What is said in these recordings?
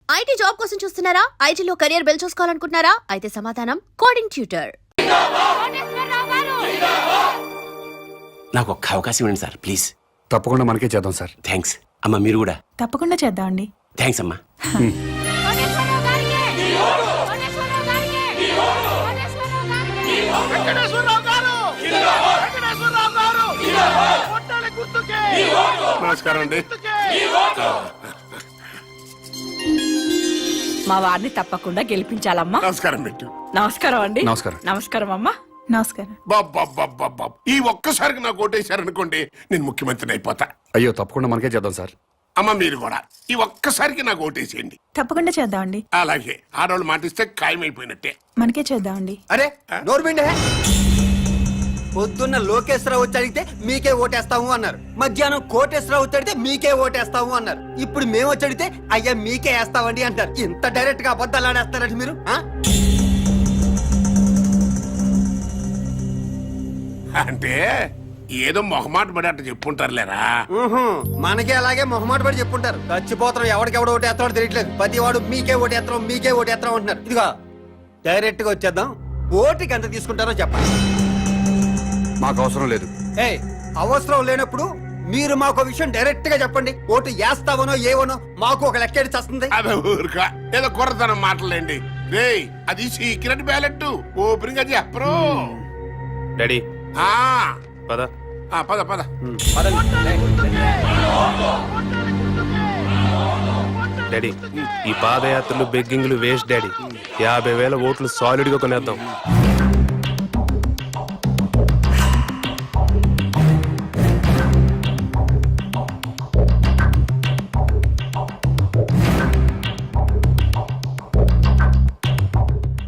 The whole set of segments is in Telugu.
ఐటీ జాబ్ కోసం చూస్తున్నారా? ఐటీలో కెరియర్ బిల్డ్ చూసుకోవాలనుకుంటున్నారా? అయితే సమాధానం కోడింగ్ ట్యూటర్. నాకు ఒక్క అవకాశం ఇవ్వండి సార్ ప్లీజ్. తప్పకుండా మనకే చేద్దాం సార్. థ్యాంక్స్ అమ్మా. మీరు కూడా తప్పకుండా చేద్దామండి. థ్యాంక్స్ అమ్మా. నమస్కారం అండి. మా వారిని తప్పకుండా గెలిపించాలమ్మా. నమస్కారం పెట్టు. నమస్కారం అండి. నమస్కారం. నమస్కారం అమ్మా. నమస్కారం. బాబా ఈ ఒక్కసారికి నాకు ఓటేశారనుకోండి, నేను ముఖ్యమంత్రిని అయిపోతా. అయ్యో తప్పకుండా మనకే చేద్దాం సార్. అమ్మ మీరు కూడా ఈ ఒక్కసారికి నాకు ఓటేసేయండి. తప్పకుండా చేద్దామండి. అలాగే ఆడవాళ్ళు మాటిస్తే ఖాయమైపోయినట్టే. మనకే చేద్దామండి. అరే నోర్మిండే, పొద్దున్న లోకేశ్వరరావు వచ్చి అడిగితే మీకే ఓటేస్తాము అన్నారు. మధ్యాహ్నం కోటేశ్వరరావు వచ్చి అడిగితే మీకే ఓటేస్తాము అన్నారు. ఇప్పుడు మేము వచ్చి అడిగితే అయ్యా మీకే వేస్తామండి అంటారు. ఇంత డైరెక్ట్ గా అబద్ధాలు ఆడేస్తారండి మీరు. అంటే ఏదో మొహమాట పడి అట్ట చెప్పుంటారులేరా. మనకే అలాగే మొహమాట పడి చెప్పుంటారు. చచ్చిపోతాం, ఎవడికెవడ ఓటేస్తాడో తెలియట్లేదు. ప్రతి వాడు మీకే ఓటేస్తాం మీకే ఓటేస్తాం అంటున్నారు. ఇదిగో డైరెక్ట్ గా వచ్చేద్దాం. ఓటుకి ఎంత తీసుకుంటారో చెప్పండి. మాకు అవసరం లేదు. అవసరం లేనప్పుడు మీరు మాకు విషయం డైరెక్ట్ గా చెప్పండి. ఓటు వేస్తావనో ఏవనో మాకు ఒక లెక్క చస్తుంది. అదే ఊరుకా ఏదో కుర్రతనం మాటలేండి. రే అది సీక్రెట్ బ్యాలెట్, ఓపెన్ గా చెప్పరు. డాడీ పద పద పద. డాడీ ఈ పాదయాత్రలు బెగ్గింగ్లు వేస్ట్ డాడీ. 50,000 ఓట్లు సాలిడ్ గా కొనేద్దాం.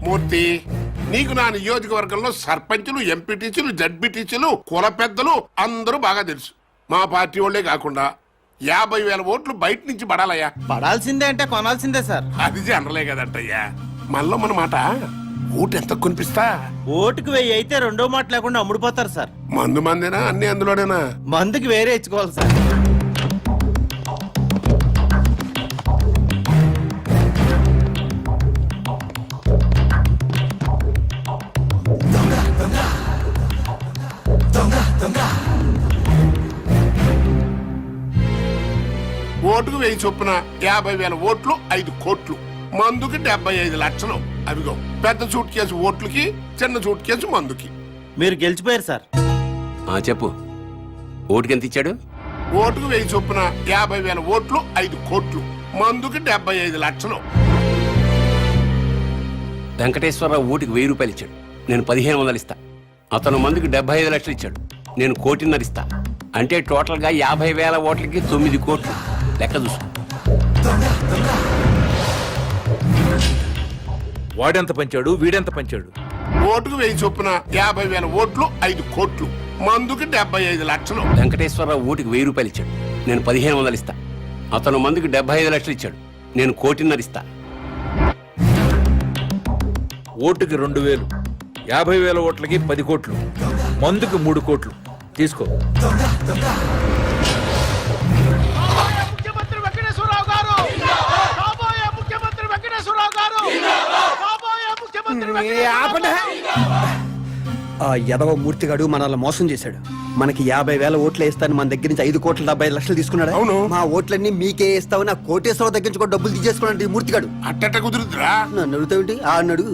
మూర్తి, నీకు నా నియోజకవర్గంలో సర్పంచులు, ఎంపీటీసీలు, జడ్పీటీసీలు, కుల పెద్దలు అందరూ బాగా తెలుసు. మా పార్టీ వాళ్ళే కాకుండా 50,000 ఓట్లు బయట నుంచి పడాలయ్యా. పడాల్సిందే అంటే కొనాల్సిందే సార్. అది జనరలే కదంటయ్యా. మనలో మన మాట ఓటు ఎంత కొనిపిస్తా? ఓటుకు 1000 అయితే రెండో మాట లేకుండా అమ్ముడుపోతారు సార్. మందు మందేనా అన్ని అందులోనేనా? మందుకి వేరే ఇచ్చుకోవాలి సార్. ఓటుకు 1000 చొప్పున 50,000 ఓట్లు 5 కోట్లు, మందుకి 75 లక్షలు. అవిగో పెద్ద సూట్ కేసు ఓట్లకి, చిన్న సూట్ కేసు మందుకి. మీరు గెలిచిపోయారు సార్. చెప్పు, ఓటుకి ఎంత ఇచ్చాడు? ఓటుకు 1000 చొప్పున 50,000 ఓట్లు 5 కోట్లు, మందుకి 75 లక్షలు. వెంకటేశ్వరరావు ఓటుకి 1000 రూపాయలు ఇచ్చాడు, నేను 1500 ఇస్తా. అతను మందుకి 75 లక్షలు ఇచ్చాడు, నేను 1,50,00,000 ఇస్తా. అంటే టోటల్ గా 50,000 ఓట్లకి 9 కోట్లు. లెక్క చూసుకో. వాడెంత పంచాడు, వీడెంత పంచాడు? ఓటుకు 1000 చొప్పున 50,000 ఓట్లు 5 కోట్లు, మందుకి 75 లక్షలు. వెంకటేశ్వరరావు ఓటుకి 1000 రూపాయలు ఇచ్చాడు, నేను 1500 ఇస్తా. అతను మందుకి 75 లక్షలు ఇచ్చాడు, నేను 1,50,00,000 ఇస్తా. ఓటుకి 2,000, 50,000 ఓట్లకి 10 కోట్లు, మందుకి 3 కోట్లు. తీసుకో. ఆ యదవ మూర్తిగాడు మనల్ని మోసం చేశాడు. మనకి 50,000 ఓట్లు వేస్తాను మన దగ్గర నుంచి 5,75,00,000 తీసుకున్నాడు. అవును. మా ఓట్లన్నీ మీకే ఇస్తావు, నా కోటేశ్వరరావు దగ్గర నుంచి కూడా డబ్బులు తీసేసుకున్నాడు ఈ మూర్తిగాడు. అట్టట కుదురుద్రా. నన్ను అడుగుతావేంటి? ఆ అన్నాడు.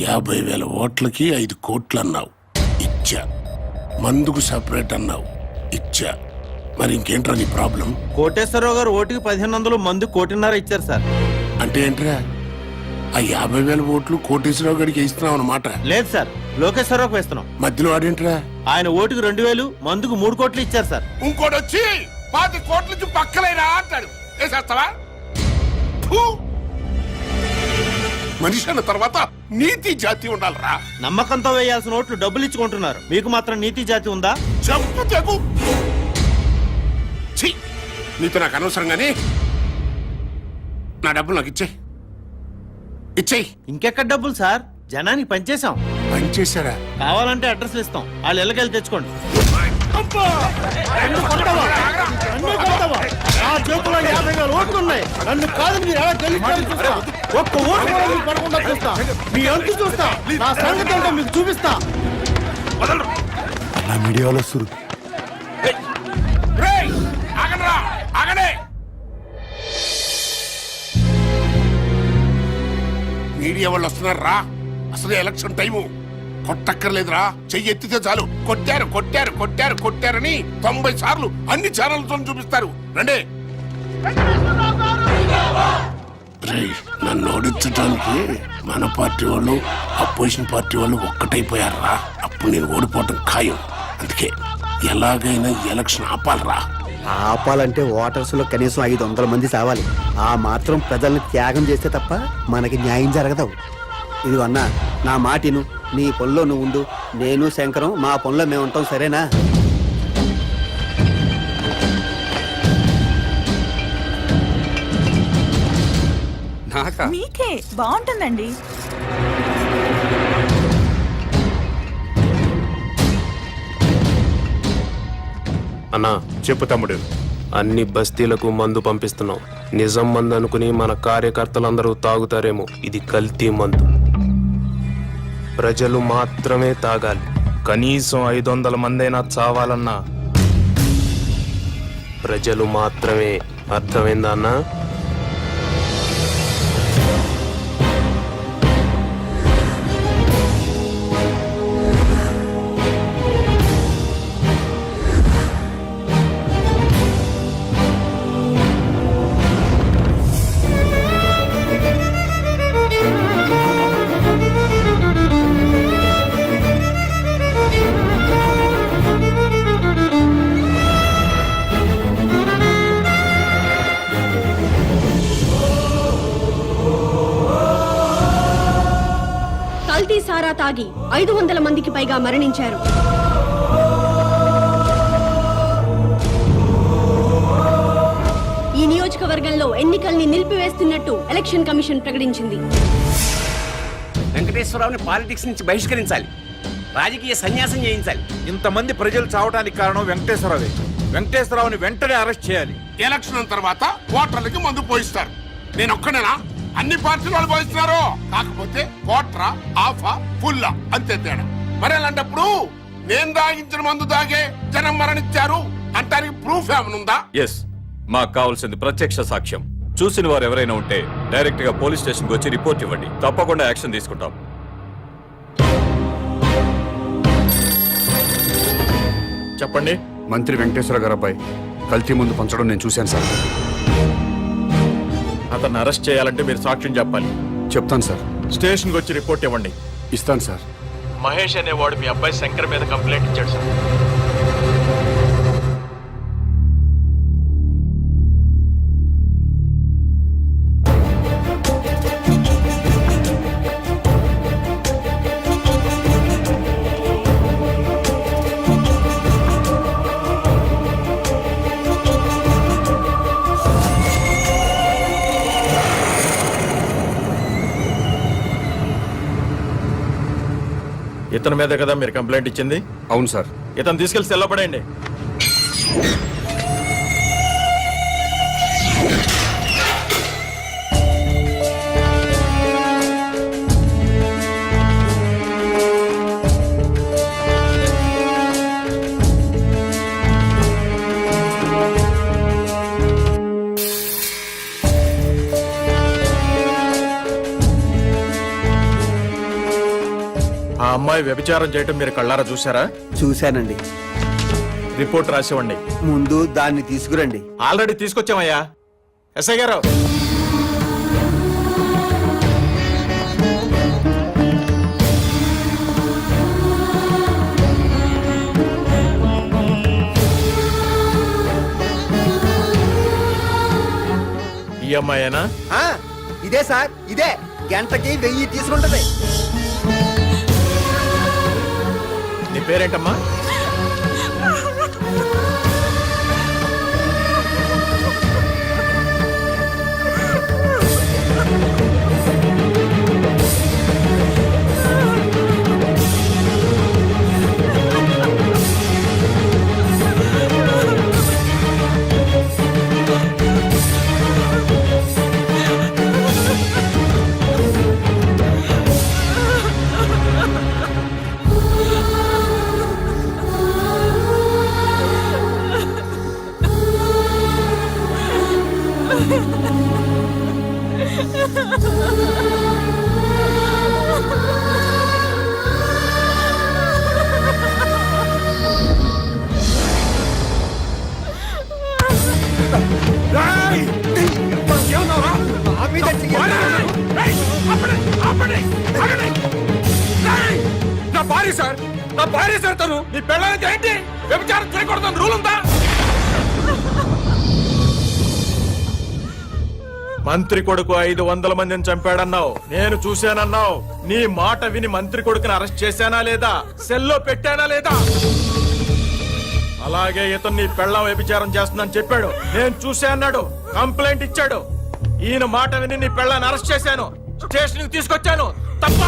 50,000 ఓట్లకి 5 కోట్లు అన్నావు, ఇచ్చా. మందుకు సపరేట్ అన్నావు, ఇచ్చా. మరి ఇంకేంట్రా నీ ప్రాబ్లం? కోటేశ్వరరావు గారు ఓటుకి 1,500, మందు 1,50,00,000 ఇచ్చారు సార్. అంటే ఏంట్రా? ఆ 50,000 ఓట్లు కోటేశ్వరరావు గడికి ఇస్తున్నావు అన్నమాట. లేదు సార్, లోకేశ్వరరావుకి వేస్తున్నాం. మధ్యలో వాడేంట్రా? ఆయన ఓటుకి 2,000, మందుకు 3 కోట్లు ఇచ్చారు సార్. ఇంకోటి వచ్చి 10 కోట్ల నుంచి పక్కలేరా అంటాడు. వేసేస్తావా? మనిషి అన్న తర్వాత నీతి జాతి ఉండాలరా. నమ్మకంతో వేయాల్సిన ఓట్లు డబ్బులు ఇచ్చుకుంటున్నారు, మీకు మాత్రం నీతి జాతి ఉందా? చెప్పు తెగు. నీతో నాకు అనవసరం గానీ నా డబ్బులు నాకు ఇచ్చేయి. ఇంకెక్కడ డబ్బులు సార్? జనానికి పనిచేసాం. పనిచేశారా? కావాలంటే అడ్రస్లు ఇస్తాం, వాళ్ళు ఇళ్ళకెళ్ళి తెచ్చుకోండి. బాబాయ్ నన్ను కాదు మీరు ఎలా గెలుస్తారో చూస్తా. ఒక్క ఓటు కూడా మీకు పడకుండా చూస్తా. మీ అంతు చూస్తా. నా సంగతి ఏంటో మీకు చూపిస్తా. రేయ్, ఆగండ్రా, ఆగండి. మీడియా వాళ్ళు వస్తున్నారు రా. అసలు ఎలక్షన్ టైము కొట్టక్కర్లేదురా. చెయ్యి ఎత్తితే చాలు కొట్టారు కొట్టారు కొట్టారు కొట్టారని 90 సార్లు అన్ని ఛానల్తో చూపిస్తారు. రండి. రేయ్, నన్ను ఓడించడానికి మన పార్టీ వాళ్ళు అపోజిషన్ పార్టీ వాళ్ళు ఒక్కటైపోయారా. అప్పుడు నేను ఓడిపోవటం ఖాయం. అందుకే ఎలాగైనా ఎలక్షన్ ఆపాలరా. ఆపాలంటే ఓటర్స్ లో కనీసం 500 మంది చావాలి. ఆ మాత్రం ప్రజల్ని త్యాగం చేస్తే తప్ప మనకి న్యాయం జరగదు. ఇది అన్నా, నా మాటిను. నీ పనిలో నువ్వు ఉండు. నేను శంకరం మా పనిలో మేము ఉంటాం, సరేనా? నాకా మీకే బాగుంటుందండి. అన్నా చెప్పు తమ్ముడు. అన్ని బస్తీలకు మందు పంపిస్తున్నాం. నిజం మందు అనుకుని మన కార్యకర్తలందరూ తాగుతారేమో. ఇది కల్తీ మందు. ప్రజలు మాత్రమే తాగాలి. కనీసం 500 మందైనా చావాలన్నా ప్రజలు మాత్రమే. అర్థమైందా అన్నా? కల్తీ సారా తాగి 500 మందికి పైగా మరణించారు. ఈ నియోజకవర్గంలో ఎన్నికల్ని నిలిపివేస్తున్నట్టు ఎలక్షన్ కమిషన్ ప్రకటించింది. వెంకటేశ్వరరావుని పాలిటిక్స్ నుంచి బహిష్కరించాలి. రాజకీయ సన్యాసం చేయించాలి. ఇంతమంది ప్రజలు చావడానికి కారణం వెంకటేశ్వరరావే. వెంకటేశ్వరరావుని వెంటనే అరెస్ట్ చేయాలి. ఎలక్షన్ తర్వాత ఓటర్లకి మందు పోయిస్తారు. నేను ఒక్కనేనా? అన్ని పార్టీల వాళ్ళు పోయిస్తున్నారు. కాకపోతే ఓటరా, ఆఫా, ఫుల్లా, అంతే తేడా. మరి అలాంటప్పుడు నేను తాగించిన మందు తాగే జనం మరణించారు అంటానికి ప్రూఫ్ ఏమనుందా? ఎస్, మాకు కావాల్సింది ప్రత్యక్ష సాక్ష్యం. చూసిన వారు ఎవరైనా ఉంటే డైరెక్ట్ గా పోలీస్ స్టేషన్ కి వచ్చి రిపోర్ట్ ఇవ్వండి. తప్పకుండా యాక్షన్ తీసుకుంటాం. చెప్పండి. మంత్రి వెంకటేశ్వర గారు అబ్బాయి కల్తీ ముందు పంచడం నేను చూశాను సార్. అతన్ని అరెస్ట్ చేయాలంటే మీరు సాక్ష్యం చెప్పాలి. చెప్తాను సార్. స్టేషన్ కి వచ్చి రిపోర్ట్ ఇవ్వండి. ఇస్తాను సార్. మహేష్ అనేవాడు మీ అబ్బాయి శంకర్ మీద కంప్లైంట్ ఇచ్చాడు సార్. ఇతని మీద కదా మీరు కంప్లైంట్ ఇచ్చింది? అవును సార్. ఇతను తీసుకెళ్లి సెల్లో పడేయండి. ఆ అమ్మాయి వ్యభిచారం చేయటం మీరు కళ్ళారా చూసారా? చూశానండి. రిపోర్ట్ రాసివ్వండి. ముందు దాన్ని తీసుకురండి. ఆల్రెడీ తీసుకొచ్చామయ్యా. ఎస్ఐ గారు, ఈ అమ్మాయేనా? ఆ, ఇదే సార్, ఇదే. గంటకి 1000 తీసుకుంటది. నీ పేరేంటమ్మా? నా భార్య సార్, నా భార్య సార్, తను నీ పెళ్ళానికి ఏంటి వ్యభిచారం చేయకూడదని రూల్ ఉందా? మంత్రి కొడుకు 500 మందిని చంపాడన్నావు, నేను చూశానన్నావు. నీ మాట విని మంత్రి కొడుకుని అరెస్ట్ చేశానా లేదా, సెల్లో పెట్టానా లేదా? అలాగే ఇతను నీ పెళ్ళం వ్యభిచారం చేస్తుందని చెప్పాడు, నేను చూసా అన్నాడు, కంప్లైంట్ ఇచ్చాడు. ఈయన మాట విని నీ పెళ్ళాన్ని అరెస్ట్ చేశాను, స్టేషన్ తీసుకొచ్చాను. తప్ప?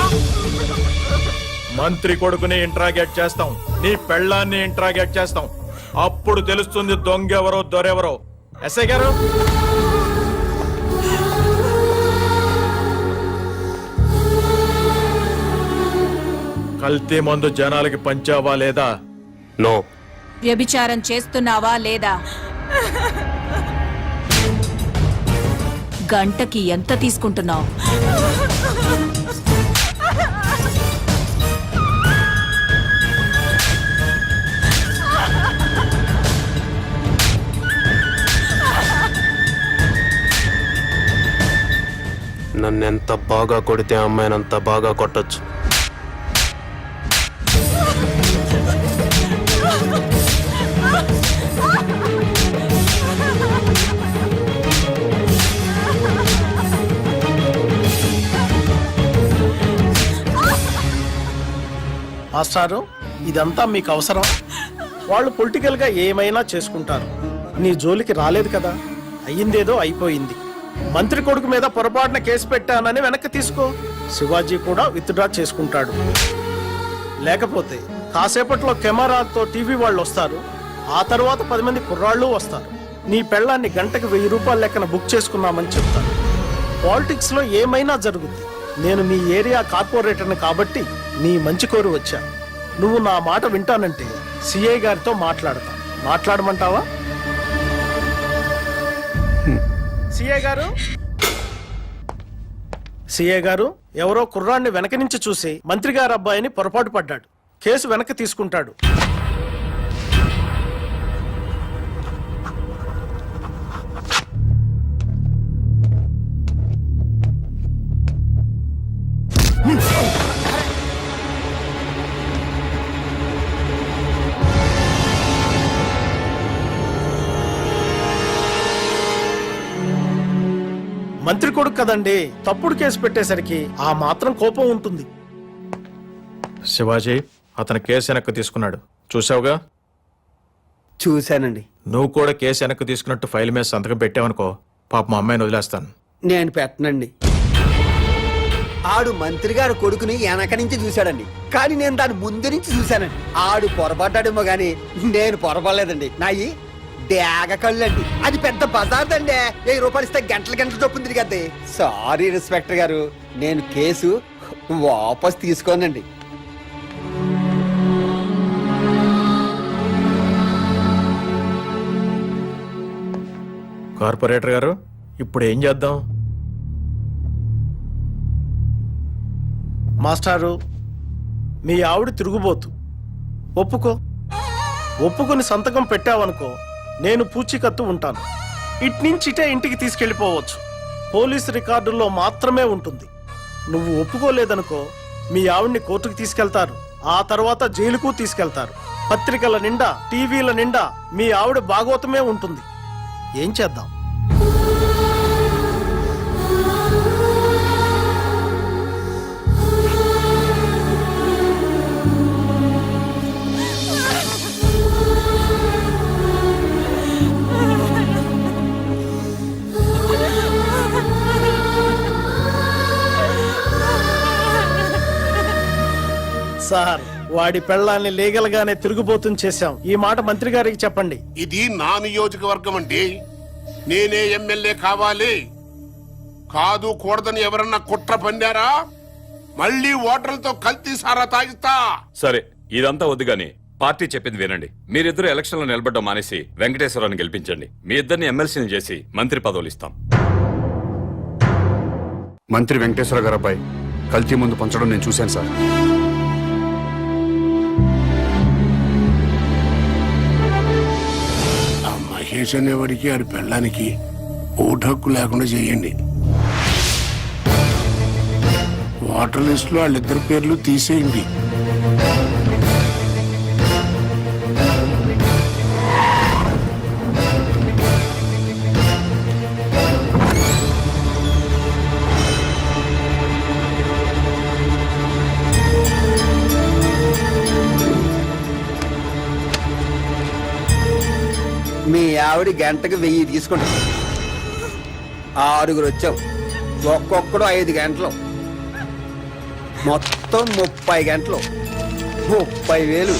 మంత్రి కొడుకుని ఇంట్రాగేట్ చేస్తాం, నీ పెళ్ళాన్ని ఇంట్రాగేట్ చేస్తాం. అప్పుడు తెలుస్తుంది దొంగెవరో దొరెవరో. ఎస్ఐ గారు, కల్తీ మందు జనాలకి పంచావా లేదా? నో. వ్యభిచారం చేస్తున్నావా లేదా? గంటకి ఎంత తీసుకుంటున్నావు? నన్నెంత బాగా కొడితే అమ్మాయినంత బాగా కొట్టొచ్చు. మాస్టారు, ఇదంతా మీకు అవసరం? వాళ్ళు పొలిటికల్ గా ఏమైనా చేసుకుంటారు, నీ జోలికి రాలేదు కదా. అయ్యిందేదో అయిపోయింది. మంత్రి కొడుకు మీద పొరపాటున కేసు పెట్టానని వెనక్కి తీసుకో. శివాజీ కూడా విత్డ్రా చేసుకుంటాడు. లేకపోతే కాసేపట్లో కెమెరాతో టీవీ వాళ్ళు వస్తారు, ఆ తర్వాత 10 మంది కుర్రాళ్ళు వస్తారు. నీ పెళ్ళాన్ని గంటకు 1000 రూపాయల లెక్కన బుక్ చేసుకున్నామని చెప్తాను. పాలిటిక్స్ లో ఏమైనా జరుగుద్ది. నేను మీ ఏరియా కార్పొరేటర్ని కాబట్టి నీ మంచి కోరి వచ్చా. నువ్వు నా మాట వింటానంటే సిఐ గారితో మాట్లాడతా. మాట్లాడమంటావా? సిఐ గారు, ఎవరో కుర్రాన్ని వెనక నుంచి చూసి మంత్రి గారి అబ్బాయిని పొరపాటు పడ్డాడు, కేసు వెనక్కి తీసుకుంటాడు. మంత్రి కొడుకు కదండి, తప్పుడు కేసు పెట్టేసరికి ఆ మాత్రం కోపం ఉంటుంది. శివాజీ, అతను కేసు వెనక్కి తీసుకున్నాడు, చూసావుగా? చూశానండి. నువ్వు కూడా కేసు వెనక్కి తీసుకున్నట్టు ఫైల్ మీద సంతకం పెట్టావనుకో, పాప మా అమ్మాయిని వదిలేస్తాను. నేను పెట్టనండి. ఆడు మంత్రి గారు కొడుకుని వెనక నుంచి చూశాడండి, కానీ నేను దాని ముందు నుంచి చూశానండి. ఆడు పొరపడ్డాడేమో గాని నేను పొరపడలేదండి. నాయి డేగ కళ్ళండి. అది పెద్ద బజార్దండి. 1000 రూపాయలు ఇస్తే గంటల గంటలు చొప్పున తిరిగద్ది. సారీ ఇన్స్పెక్టర్ గారు, నేను కేసు వాపస్ తీసుకోనండి. కార్పొరేటర్ గారు, ఇప్పుడు ఏం చేద్దాం? మాస్టారు, మీ ఆవిడ తిరుగుబోతు. ఒప్పుకొని సంతకం పెట్టావనుకో, నేను పూచీకత్తు ఉంటాను. ఇట్నుంచిటే ఇంటికి తీసుకెళ్లిపోవచ్చు. పోలీసు రికార్డుల్లో మాత్రమే ఉంటుంది. నువ్వు ఒప్పుకోలేదనుకో, మీ ఆవిడ్ని కోర్టుకు తీసుకెళ్తారు, ఆ తర్వాత జైలుకు తీసుకెళ్తారు. పత్రికల నిండా, టీవీల నిండా మీ ఆవిడ భాగవతమే ఉంటుంది. ఏం చేద్దాం? సార్, వాడి పెళ్ళాన్ని లీగల్ గానే తిరుగుబోతుని చేశాం. ఈ మాట మంత్రి గారికి చెప్పండి. ఇది నా నియోజకవర్గం అండి. నేనే ఎమ్మెల్యే కావాలి. కాదు కూడదని ఎవరన్నా కుట్ర పన్నారా, మళ్ళీ ఓటర్లతో కల్తీ సారా తాగిస్తా. సరే, ఇదంతా వద్దు గాని పార్టీ చెప్పింది వినండి. మీరిద్దరు ఎలక్షన్లో నిలబడ్డం మానేసి వెంకటేశ్వరరావుని గెలిపించండి. మీ ఇద్దరిని ఎమ్మెల్సీని చేసి మంత్రి పదవులు ఇస్తాం. మంత్రి వెంకటేశ్వర గారు అబ్బాయి కల్తీ ముందు పంచడం నేను చూశాను సార్. ఆ మహేష్ అనేవాడికి ఆడి పెళ్ళానికి ఓటు హక్కు లేకుండా చేయండి. ఓటర్ లిస్ట్ లో వాళ్ళిద్దరి పేర్లు తీసేయండి. మీ ఆవిడ గంటకు 1000 తీసుకుంటాం. 6 వచ్చావు, ఒక్కొక్కడు 5 గంటలు, మొత్తం 30 గంటలు, 30,000.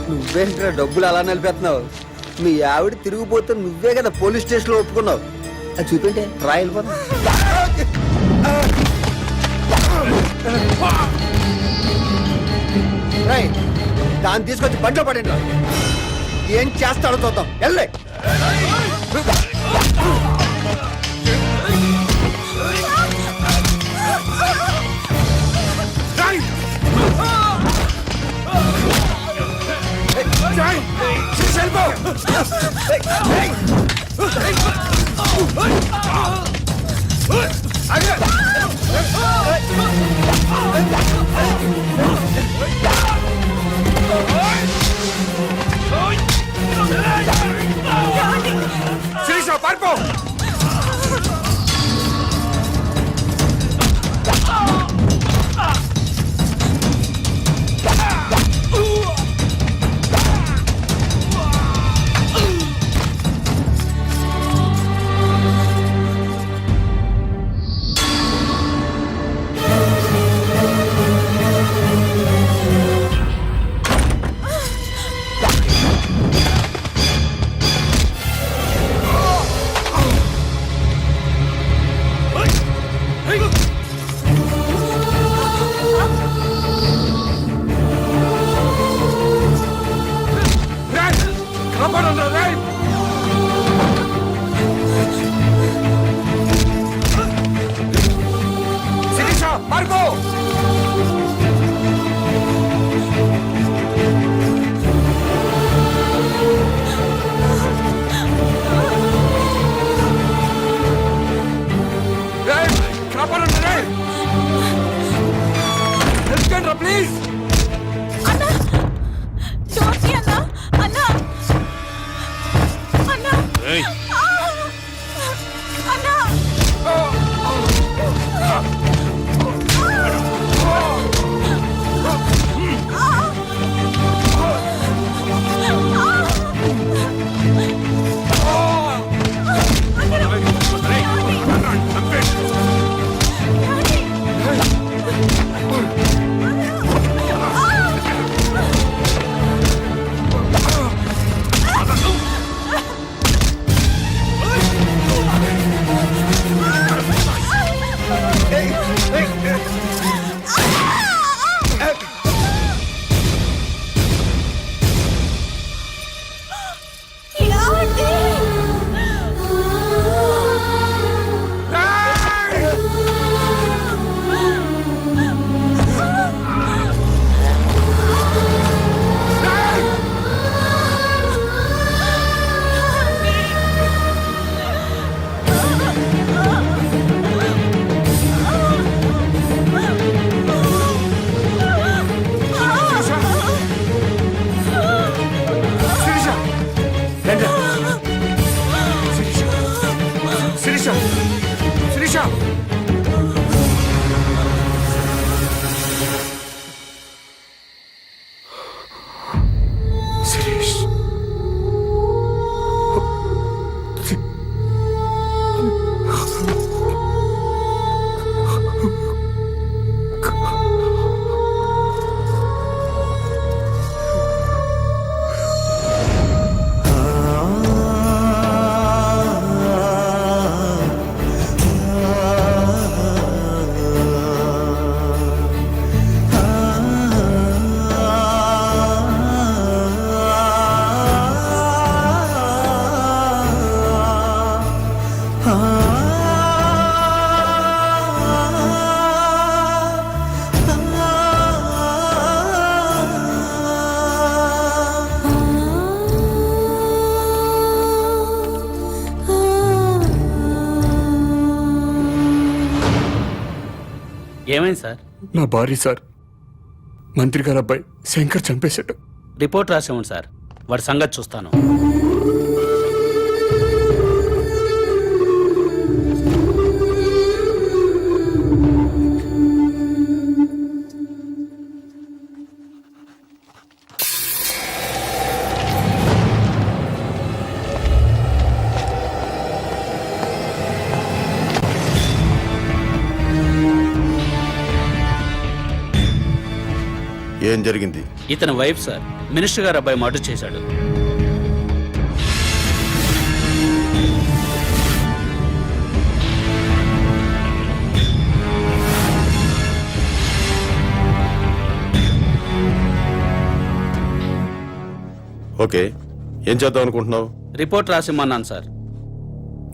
నువ్వేంట్రా డబ్బులు అలా నిలిపేస్తున్నావు? మీ ఆవిడ తిరిగిపోతే నువ్వే కదా పోలీస్ స్టేషన్లో ఒప్పుకున్నావు. అది చూపింటే రాయలిపోతా. దాన్ని తీసుకొచ్చి బండిలో పడండి. ఏం చేస్తాడో చూద్దాం. వెళ్ళే పారిపో. ప్లీజ్ ఏమైంది సార్? నా భార్య సార్, మంత్రి గారు అబ్బాయి శంకర్ చంపేశాడు. రిపోర్ట్ రాసేవండి సార్, వాడి సంగతి చూస్తాను. ఏం జరిగింది? ఇతని వైఫ్ సార్, మినిస్టర్ గారు అబ్బాయి మర్డర్ చేశాడు. ఓకే, ఏం చేద్దాం అనుకుంటున్నావు? రిపోర్ట్ రాసిమ్మన్నాను సార్.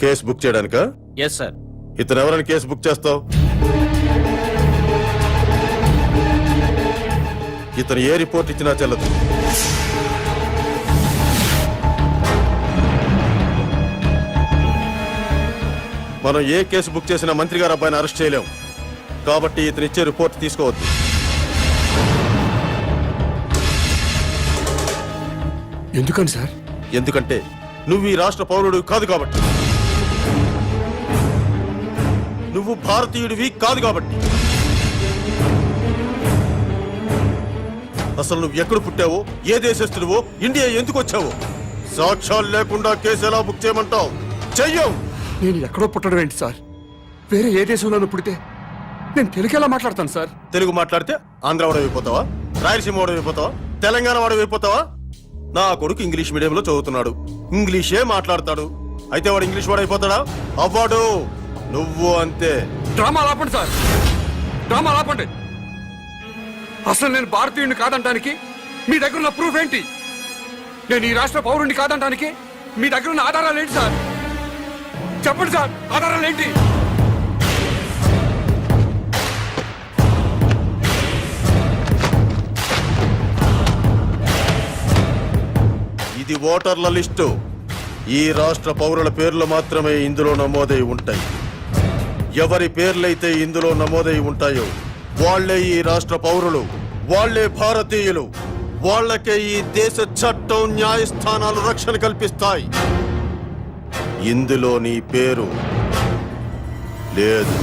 కేసు బుక్ చేయడానికా? Yes sir. ఇతను ఎవరైనా కేసు బుక్ చేస్తావు? ఇతను ఏ రిపోర్ట్ ఇచ్చినా చెల్లదు. మనం ఏ కేసు బుక్ చేసినా మంత్రి గారు అబ్బాయిని అరెస్ట్ చేయలేం. కాబట్టి ఇతను ఇచ్చే రిపోర్ట్ తీసుకోవద్దు. ఎందుకని సార్? ఎందుకంటే నువ్వు ఈ రాష్ట్ర పౌరుడు కాదు కాబట్టి. నువ్వు భారతీయుడివి కాదు కాబట్టి. అసలు నువ్వు ఎక్కడ పుట్టావో, ఏ దేశస్తుడివో, ఇండియా ఎందుకు వచ్చావో సాక్ష్యాలు లేకుండా కేసు ఎలా బుక్ చేయమంటావు? చెయ్యం. నేను ఎక్కడో పుట్టడం ఏంటి సార్? వేరే ఏ దేశంలోనూ పుడితే నేను తెలుగు ఎలా మాట్లాడతాను సార్? తెలుగు మాట్లాడితే ఆంధ్ర వాడు అయిపోతావా? రాయలసీమ వాడు అయిపోతావా? తెలంగాణ వాడు అయిపోతావా? నా కొడుకు ఇంగ్లీష్ మీడియంలో చదువుతున్నాడు, ఇంగ్లీషే మాట్లాడతాడు. అయితే వాడు ఇంగ్లీష్ వాడు అయిపోతాడా? అవ్వాడు. నువ్వు అంతే. డ్రామా ఆపండి సార్, డ్రామా ఆపండి. అసలు నేను భారతీయుడిని కాదంటానికి మీ దగ్గర ఉన్న ప్రూఫ్ ఏంటి? నేను ఈ రాష్ట్ర పౌరుడిని కాదంటానికి మీ దగ్గర ఉన్న ఆధారాలు ఏంటి సార్? చెప్పండి సార్, ఆధారాలు ఏంటి? ఇది ఓటర్ల లిస్టు. ఈ రాష్ట్ర పౌరుల పేర్లు మాత్రమే ఇందులో నమోదై ఉంటాయి. ఎవరి పేర్లైతే ఇందులో నమోదై ఉంటాయో వాళ్లే ఈ రాష్ట్ర పౌరులు, వాళ్లే భారతీయులు. వాళ్లకే ఈ దేశ చట్టం, న్యాయస్థానాలు రక్షణ కల్పిస్తాయి. ఇందులో నీ పేరు లేదు.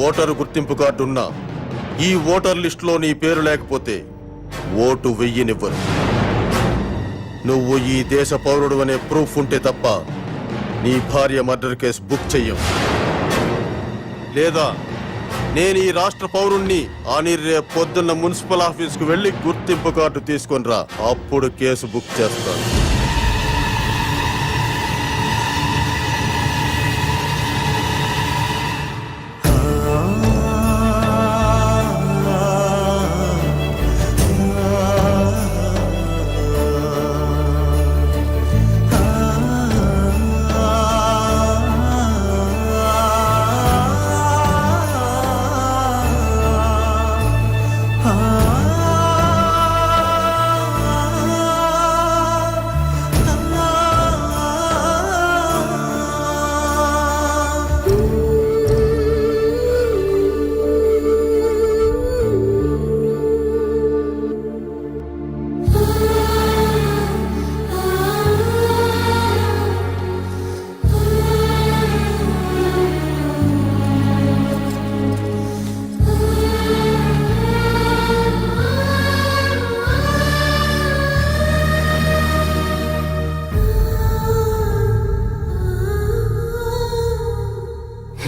ఓటరు గుర్తింపు కార్డు ఉన్నా ఈ ఓటర్ లిస్టులో నీ పేరు లేకపోతే ఓటు వెయ్యనివ్వరు. నువ్వు ఈ దేశ పౌరుడు అనే ప్రూఫ్ ఉంటే తప్ప నీ భార్య మర్డర్ కేసు బుక్ చెయ్యం. లేదా నేను ఈ రాష్ట్ర పౌరుణ్ణి అని రేపు పొద్దున్న మున్సిపల్ ఆఫీస్కు వెళ్లి గుర్తింపు కార్డు తీసుకొని రా, అప్పుడు కేసు బుక్ చేస్తాను.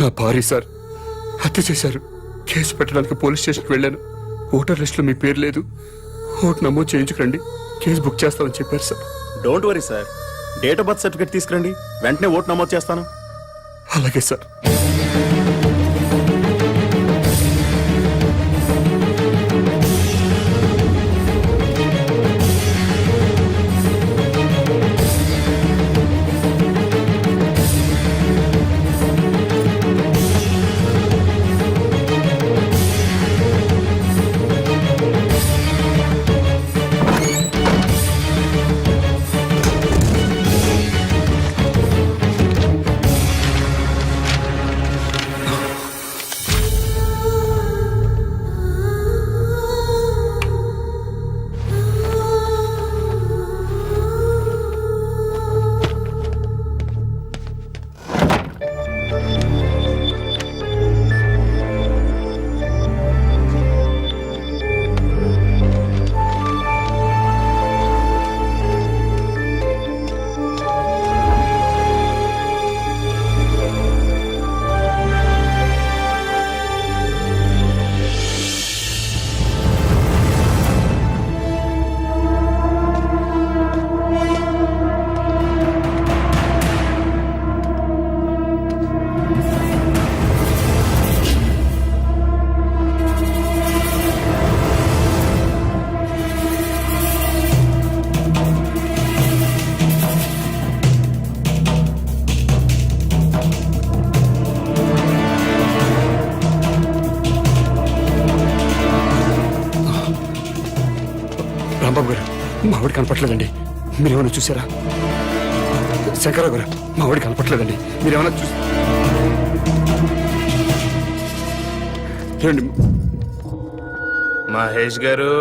నా భార్య సార్ హత్య చేశారు. కేసు పెట్టడానికి పోలీస్ స్టేషన్కి వెళ్ళాను. ఓటర్ లిస్టులో మీ పేరు లేదు, ఓటు నమోదు చేయించుకురండి, కేసు బుక్ చేస్తామని చెప్పారు sir. Don't worry sir, date of birth certificate తీసుకురండి, వెంటనే ఓటు నమోదు చేస్తాను. అలాగే సార్. మా వాడు కనపట్లేదండి, మీరేమైనా చూసారా? శంకరరావు గారు, మా వాడు కనపట్లేదండి, మీరేమైనా చూసి ఏమండి? మహేష్ గారు,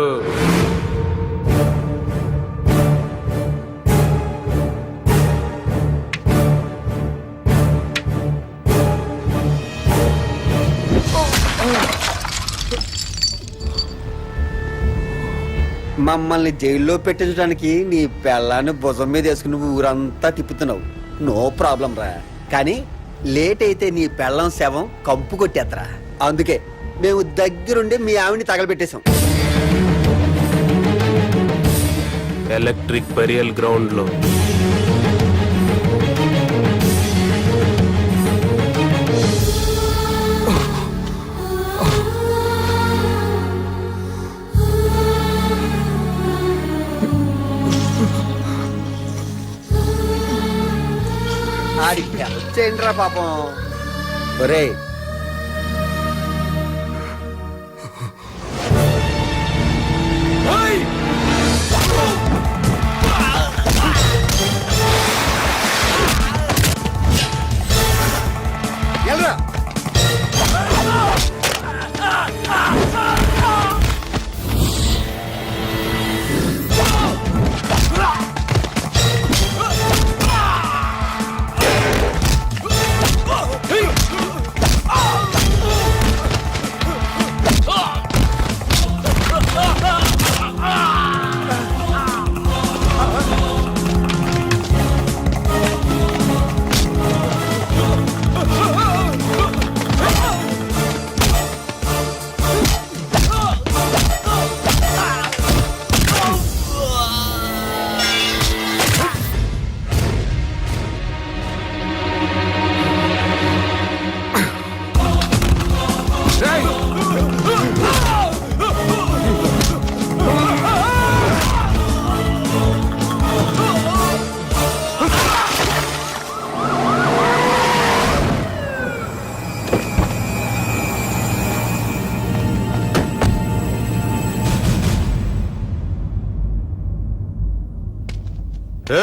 మమ్మల్ని జైల్లో పెట్టించడానికి నీ పెళ్ళాన్ని భుజం మీద వేసుకుని ఊరంతా తిప్పుతున్నావు. నో ప్రాబ్లం రా. కానీ లేట్ అయితే నీ పెళ్ళం శవం కంపు కొట్టేత్తరా. అందుకే మేము దగ్గరుండి మీ ఆవిని తగలబెట్టేశాం. ఎలక్ట్రిక్ బరియల్ గ్రౌండ్ లో. ఆడి చేయండి రా పాపం. ఒరే ఎల్రా.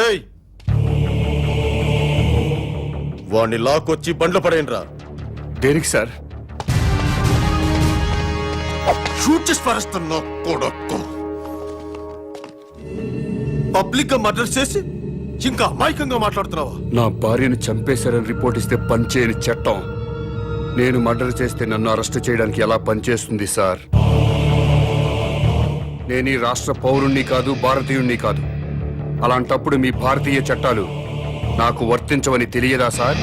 ఏయ్, వాణ్ణి లాక్కొచ్చి బండ్లు పడేయండిరా. దేనికి సార్? షూట్ చేసి పరుస్తున్నా కొడక్కు. పబ్లిక్ గా మర్డర్ చేసి ఇంకా అమాయకంగా మాట్లాడుతున్నావా? నా భార్యను చంపేశారని రిపోర్ట్ ఇస్తే పనిచేయని చట్టం నేను మర్డర్ చేస్తే నన్ను అరెస్ట్ చేయడానికి ఎలా పనిచేస్తుంది సార్? నేను ఈ రాష్ట్ర పౌరుణ్ణి కాదు, భారతీయుణ్ణి కాదు. అలాంటప్పుడు మీ భారతీయ చట్టాలు నాకు వర్తించవని తెలియదా సార్?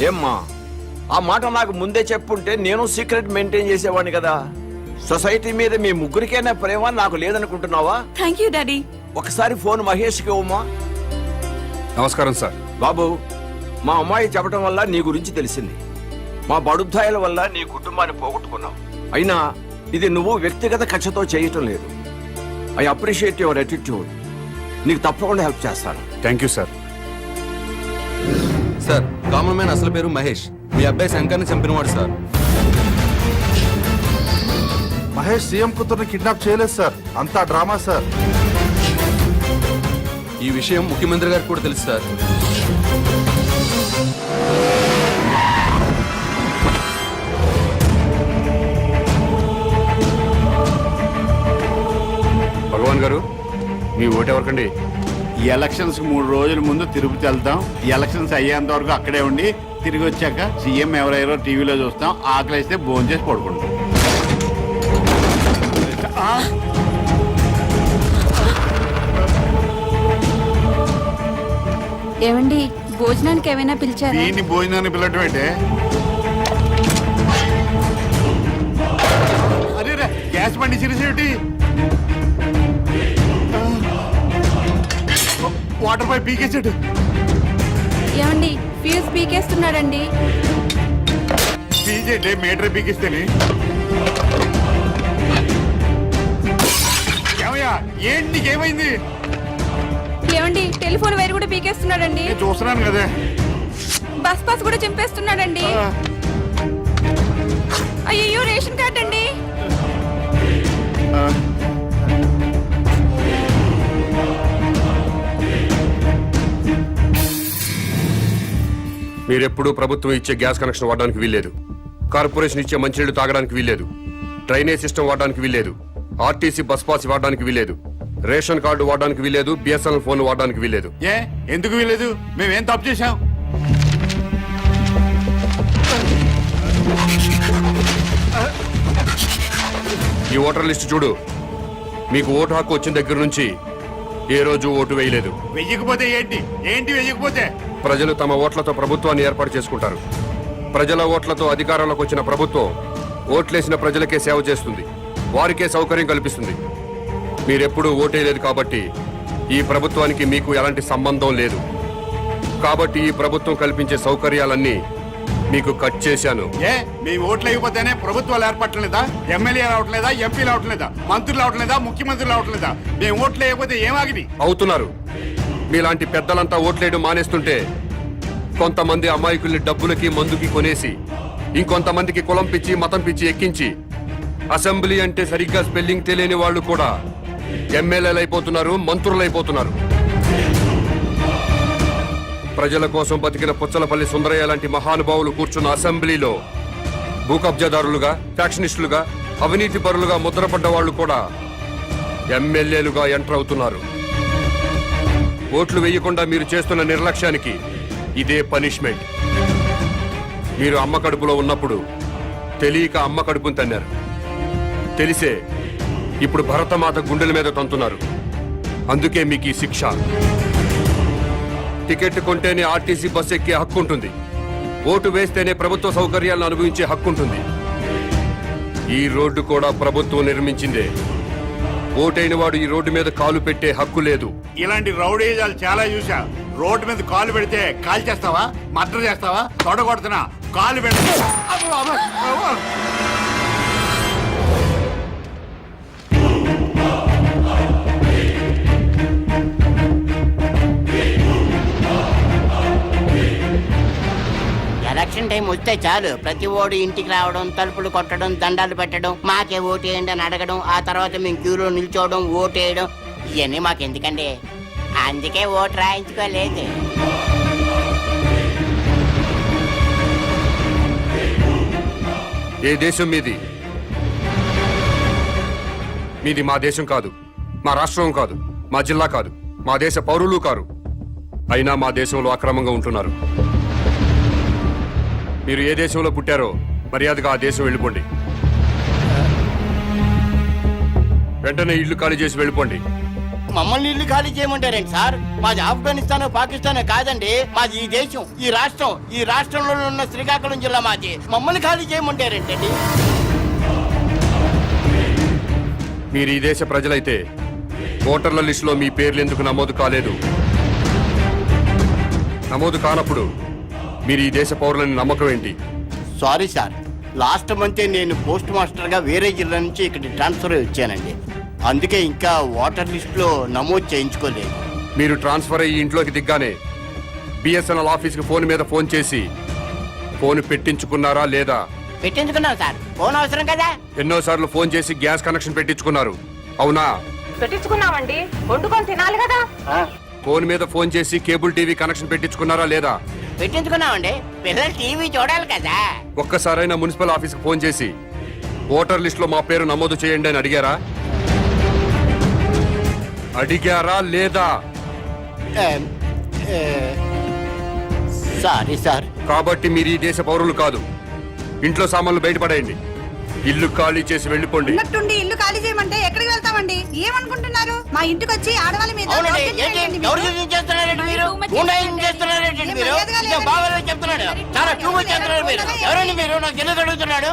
ఏమ్మా, ఆ మాట నాకు ముందే చెప్పుంటే నేను సీక్రెట్ మెయింటైన్ చేసేవాడిని కదా. సొసైటీ మీద మీ ముగ్గురికైనా ప్రేమ నాకు లేదనుకుంటున్నావా? Thank you daddy. ఒకసారి ఫోన్ మహేష్కి ఇవ్వమ్మా. నమస్కారం సార్. బాబు, మా అమ్మాయి చెప్పడం వల్ల నీ గురించి తెలిసింది. మా బడుద్దాయిల వల్ల నీ కుటుంబాన్ని పోగొట్టుకున్నావు. అయినా ఇది నువ్వు వ్యక్తిగత కక్షతో చేయటం లేదు. I appreciate your attitude. నీకు తప్పకుండా హెల్ప్ చేస్తాను. Thank you sir. Sir, common man అసలు పేరు మహేష్. మీ అబ్బాయి శంకర్ని చంపినవాడు సార్. మహేష్ సీఎం కూతుర్ని కిడ్నాప్ చేయలేదు సార్, అంతా డ్రామా సార్. ఈ విషయం ముఖ్యమంత్రి గారికి కూడా తెలుసు సార్. చైర్మన్ గారు మీ ఓటు ఎవరికండి? ఈ ఎలక్షన్స్ 3 రోజుల ముందు తిరుపతి వెళ్తాం. ఈ ఎలక్షన్స్ అయ్యేంత వరకు అక్కడే ఉండి తిరిగి వచ్చాక సీఎం ఎవరెవరో టీవీలో చూస్తాం. ఆకలిస్తే భోజనం చేసి పడుకుంటాం. ఏమండి భోజనానికి ఏమైనా పిలిచారా? దీన్ని భోజనాన్ని పిల్లటం ఏంటే? అరే రే, గ్యాస్ బండి సిరిసేటి వాటర్ పైప్ పీకేసాడు. ఏమండి ఫ్యూజ్ పీకేస్తున్నాడండి. పీజేంటే మీటర్ పీకిస్తేనే. ఏమయ్యా ఏంటి నీకేమైంది? ఏమండి టెలిఫోన్ వైర్ కూడా పీకేస్తున్నాడండి. నేను చూస్తున్నాను కదా. బస్ పాస్ కూడా చింపేస్తున్నాడండి. అయ్యో రేషన్ కార్డ్ అండి. మీరెప్పుడూ ప్రభుత్వం ఇచ్చే గ్యాస్ కనెక్షన్ వాడడానికి వీల్లేదు. కార్పొరేషన్ ఇచ్చే మంచినీళ్లు తాగడానికి వీల్లేదు. డ్రైనేజ్ సిస్టమ్ వాడడానికి వీల్లేదు. ఆర్టీసీ బస్ పాస్ వాడడానికి వీల్లేదు. రేషన్ కార్డు వాడడానికి వీల్లేదు. బిఎస్ఎన్ఎల్ ఫోన్ వాడడానికి వీల్లేదు. ఏ ఎందుకు వీలేదు? మేమేం తప్పు చేశాం? ఈ ఓటర్ లిస్ట్ చూడు. మీకు ఓటు హక్కు వచ్చిన దగ్గర నుంచి ఏ రోజు ఓటు వేయలేదు. వెయ్యకపోతే ఏంటి? ఏంటి వెయ్యకపోతే? ప్రజలు తమ ఓట్లతో ప్రభుత్వాన్ని ఏర్పాటు చేసుకుంటారు. ప్రజల ఓట్లతో అధికారంలోకి వచ్చిన ప్రభుత్వం ఓట్లేసిన ప్రజలకే సేవ చేస్తుంది. వారికే సౌకర్యం కల్పిస్తుంది. మీరెప్పుడూ ఓటేయలేదు కాబట్టి ఈ ప్రభుత్వానికి మీకు ఎలాంటి సంబంధం లేదు. కాబట్టి ఈ ప్రభుత్వం కల్పించే సౌకర్యాలన్నీ మీకు కట్ చేశాను. ఏ మీ ఓట్లు అయిపోతేనే ప్రభుత్వాలు ఏర్పడలేదా? ఎమ్మెల్యే రావట్లేదా? ఎంపీలు రావట్లేదా? మంత్రులు రావట్లేదా? ముఖ్యమంత్రులు రావట్లేదా? మేము ఓట్లు వేయకపోతే ఏమాగిని అవుతున్నారు. మీలాంటి పెద్దలంతా ఓట్లేయడం మానేస్తుంటే కొంతమంది అమాయకుల్ని డబ్బులకి మందుకి కొనేసి ఇంకొంతమందికి కులం పిచ్చి మతం పిచ్చి ఎక్కించి అసెంబ్లీ అంటే సరిగ్గా స్పెల్లింగ్ తెలియని వాళ్ళు కూడా ఎమ్మెల్యేలు అయిపోతున్నారు, మంత్రులు అయిపోతున్నారు. ప్రజల కోసం బతికిన పుచ్చలపల్లి సుందరయ్య లాంటి మహానుభావులు కూర్చున్న అసెంబ్లీలో భూ కబ్జాదారులుగా, ఫ్యాక్షనిస్టులుగా, అవినీతి పరులుగా ముద్రపడ్డ వాళ్ళు కూడా ఎమ్మెల్యేలుగా ఎంటర్ అవుతున్నారు. ఓట్లు వేయకుండా మీరు చేస్తున్న నిర్లక్ష్యానికి ఇదే పనిష్మెంట్. మీరు అమ్మ కడుపులో ఉన్నప్పుడు తెలియక అమ్మ కడుపును తన్నారు. తెలిసే ఇప్పుడు భరతమాత గుండెల మీద తంతున్నారు. అందుకే మీకు ఈ శిక్ష. టికెట్ కొంటేనే ఆర్టీసీ బస్ ఎక్కే హక్కు ఉంటుంది. ఓటు వేస్తేనే ప్రభుత్వ సౌకర్యాలను అనుభవించే హక్కు ఉంటుంది. ఈ రోడ్డు కూడా ప్రభుత్వం నిర్మించిందే. ఓటైన వాడు ఈ రోడ్డు మీద కాలు పెట్టే హక్కు లేదు. ఇలాంటి రౌడీజాలు చాలా చూసా. రోడ్డు మీద కాలు పెడితే కాలు చేస్తావా? మర్డర్ చేస్తావా? తొడగొడుతున్నా కాలు పెడతా. ఎలక్షన్ టైం వస్తే చాలు ప్రతి ఓడు ఇంటికి రావడం, తలుపులు కొట్టడం, దండాలు పెట్టడం, మాకే ఓటేయండి అని అడగడం, ఆ తర్వాత మేము క్యూలో నిల్చోవడం, ఓటేయడం, ఇవన్నీ మాకెందుకండి? అందుకే ఓటు రాయించుకోలేదు. ఏ దేశం మీది? మీది మా దేశం కాదు, మా రాష్ట్రం కాదు, మా జిల్లా కాదు, మా దేశ పౌరులు కారు. అయినా మా దేశంలో అక్రమంగా ఉంటున్నారు. మీరు ఏ దేశంలో పుట్టారో మర్యాదగా ఆ దేశం వెళ్ళిపోండి. వెంటనే ఇల్లు ఖాళీ చేసి వెళ్ళిపోండి. మమ్మల్ని ఇల్లు ఖాళీ చేయమంటారేంటి సార్? మాది ఆఫ్ఘనిస్తాన్, పాకిస్తాన్ కాదండి. మాది ఈ దేశం, ఈ రాష్ట్రం. ఈ రాష్ట్రంలో ఉన్న శ్రీకాకుళం జిల్లా మాది. మమ్మల్ని ఖాళీ చేయమంటారేంటండి? మీరు ఈ దేశ ప్రజలైతే ఓటర్ల లిస్టులో మీ పేర్లు ఎందుకు నమోదు కాలేదు? నమోదు కానప్పుడు మీరు ఈ దేశ పౌరులని నమ్మకం ఏంటి? సారీ సార్, లాస్ట్ మంతే నేను పోస్ట్ మాస్టర్గా వేరే జిల్లా నుంచి ఇక్కడ ట్రాన్స్ఫర్ వచ్చానండి. అందుకే ఇంకా ఓటర్ లిస్టులో నమోదు చేయించుకోలేదు. మీరు ట్రాన్స్ఫర్ అయ్యి ఇంట్లోకి దిగ్గానే బిఎస్ఎన్ఎల్ ఆఫీస్కి ఫోన్ మీద ఫోన్ చేసి ఫోన్ పెట్టించుకున్నారా లేదా? పెట్టించుకున్నాం సార్. ఫోన్ అవసరం కదా? ఎన్నోసార్లు ఫోన్ చేసి గ్యాస్ కనెక్షన్ పెట్టించుకున్నారు, అవునా? పెట్టించుకున్నామండి, వండుకొని తినాలి కదా. ఫోన్ మీద ఫోన్ చేసి కేబుల్ టీవీ కనెక్షన్ పెట్టించుకున్నారా లేదా? పెట్టించుకున్నామండి, పిల్లలు టీవీ చూడాలి కదా. ఒక్కసారైనా మున్సిపల్ ఆఫీస్కి ఫోన్ చేసి ఓటర్ లిస్టులో మా పేరు నమోదు చేయండి అని అడిగారా? అడిగారా లేదా? Sorry sir. కాబట్టి మీరు ఈ దేశ పౌరులు కాదు. ఇంట్లో సామాన్లు బయటపడేయండి. ఇల్లు ఖాళీ చేసి వెళ్ళిపోండి. ఉన్నట్టుండి ఇల్లు ఖాళీ చేయమంటే ఎక్కడికి వెళ్తామండి? ఏమనుకుంటున్నారు? మా ఇంటికి వచ్చి ఆడవాళ్ళ మీద అవునండి, దౌర్జన్యం ఏంటి? చేయండి మీరు. ఎవరు చేస్తున్నారండి మీరు? గుండాయిజం చేస్తున్నారండి మీరు? ఇదే బాగాలేదు చెప్తున్నాడు. చాలా టూ మచ్ చేస్తున్నారు మీరు. ఎవరండి మీరు? నాకు తెలియదు అడుగుతున్నాడు.